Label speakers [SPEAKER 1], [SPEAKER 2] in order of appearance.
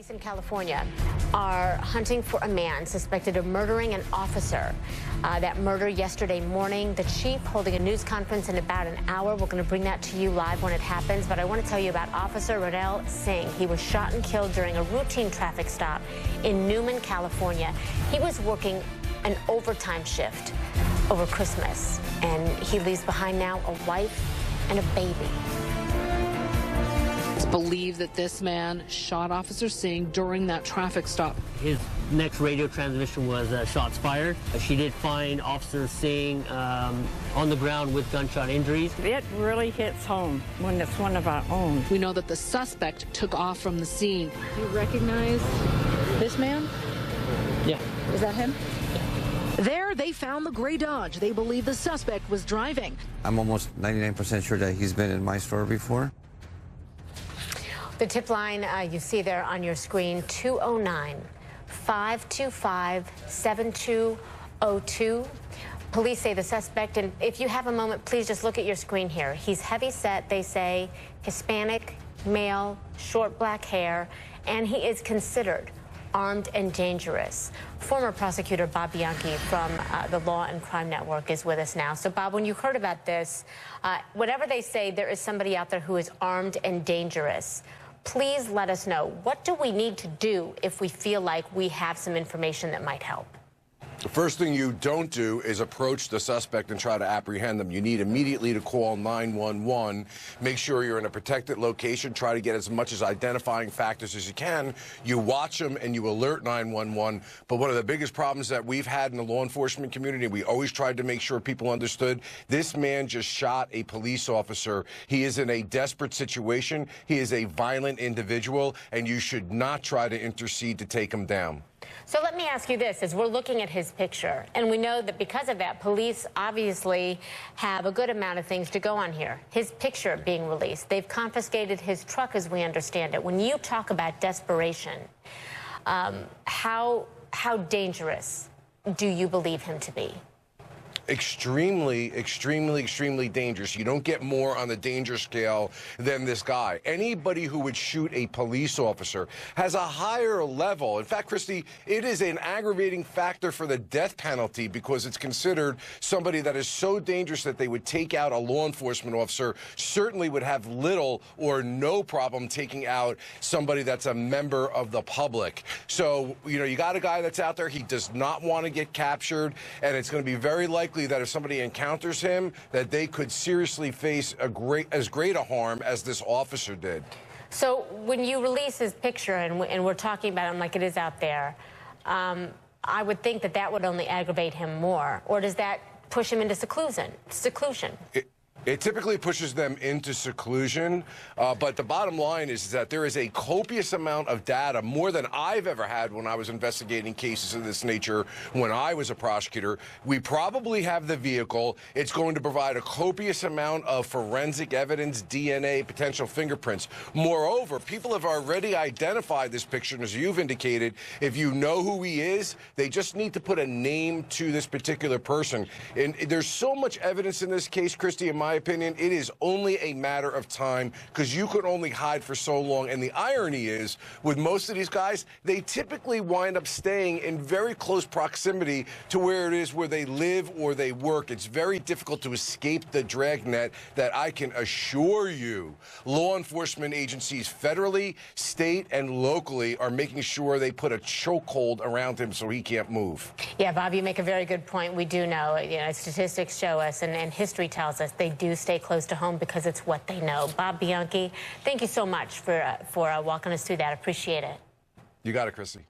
[SPEAKER 1] Police in California are hunting for a man suspected of murdering an officer. That murder yesterday morning. The chief holding a news conference in about an hour. We're going to bring that to you live when it happens. But I want to tell you about Officer Ronil Singh. He was shot and killed during a routine traffic stop in Newman, California. He was working an overtime shift over Christmas, and he leaves behind now a wife and a baby.
[SPEAKER 2] It's believed that this man shot Officer Singh during that traffic stop.
[SPEAKER 3] His next radio transmission was shots fired. She did find Officer Singh on the ground with gunshot injuries.
[SPEAKER 4] It really hits home when it's one of our own.
[SPEAKER 2] We know that the suspect took off from the scene. You recognize this man?
[SPEAKER 3] Yeah.
[SPEAKER 2] Is that him? There, they found the gray Dodge they believe the suspect was driving.
[SPEAKER 5] I'm almost 99% sure that he's been in my store before.
[SPEAKER 1] The tip line you see there on your screen, 209-525-7202. Police say the suspect, and if you have a moment, please just look at your screen here. He's heavy set, they say, Hispanic, male, short black hair, and he is considered armed and dangerous. Former prosecutor Bob Bianchi from the Law and Crime Network is with us now. So, Bob, when you heard about this, whatever they say, there is somebody out there who is armed and dangerous. Please let us know. What do we need to do if we feel like we have some information that might help?
[SPEAKER 6] The first thing you don't do is approach the suspect and try to apprehend them. You need immediately to call 911. Make sure you're in a protected location. Try to get as much as identifying factors as you can. You watch them and you alert 911. But one of the biggest problems that we've had in the law enforcement community, we always tried to make sure people understood, this man just shot a police officer. He is in a desperate situation. He is a violent individual, and you should not try to intercede to take him down.
[SPEAKER 1] So let me ask you this, as we're looking at his picture, and we know that because of that, police obviously have a good amount of things to go on here. His picture being released. They've confiscated his truck, as we understand it. When you talk about desperation, how dangerous do you believe him to be?
[SPEAKER 6] Extremely, extremely, extremely dangerous. You don't get more on the danger scale than this guy. Anybody who would shoot a police officer has a higher level. In fact, Christy, it is an aggravating factor for the death penalty because it's considered somebody that is so dangerous that they would take out a law enforcement officer, certainly would have little or no problem taking out somebody that's a member of the public. So, you know, you got a guy that's out there, he does not want to get captured, and it's going to be very likely that if somebody encounters him, that they could seriously face as great a harm as this officer did. So when you release his picture and we're talking about him like it is out there, I would think that that would only aggravate him more. Or does that push him into seclusion? It typically pushes them into seclusion, but the bottom line is that there is a copious amount of data, more than I've ever had when I was investigating cases of this nature when I was a prosecutor. We probably have the vehicle. It's going to provide a copious amount of forensic evidence, DNA, potential fingerprints. Moreover, people have already identified this picture, and as you've indicated, if you know who he is, they just need to put a name to this particular person. And there's so much evidence in this case, Christy, in my opinion, it is only a matter of time because you could only hide for so long. And the irony is, with most of these guys, they typically wind up staying in very close proximity to where it is where they live or they work. It's very difficult to escape the dragnet that I can assure you law enforcement agencies federally, state, and locally are making sure they put a chokehold around him so he can't move. Yeah, Bob, you make a very good point. We do know, statistics show us and history tells us they do stay close to home because it's what they know. Bob Bianchi, thank you so much for walking us through that. Appreciate it. You got it, Christy.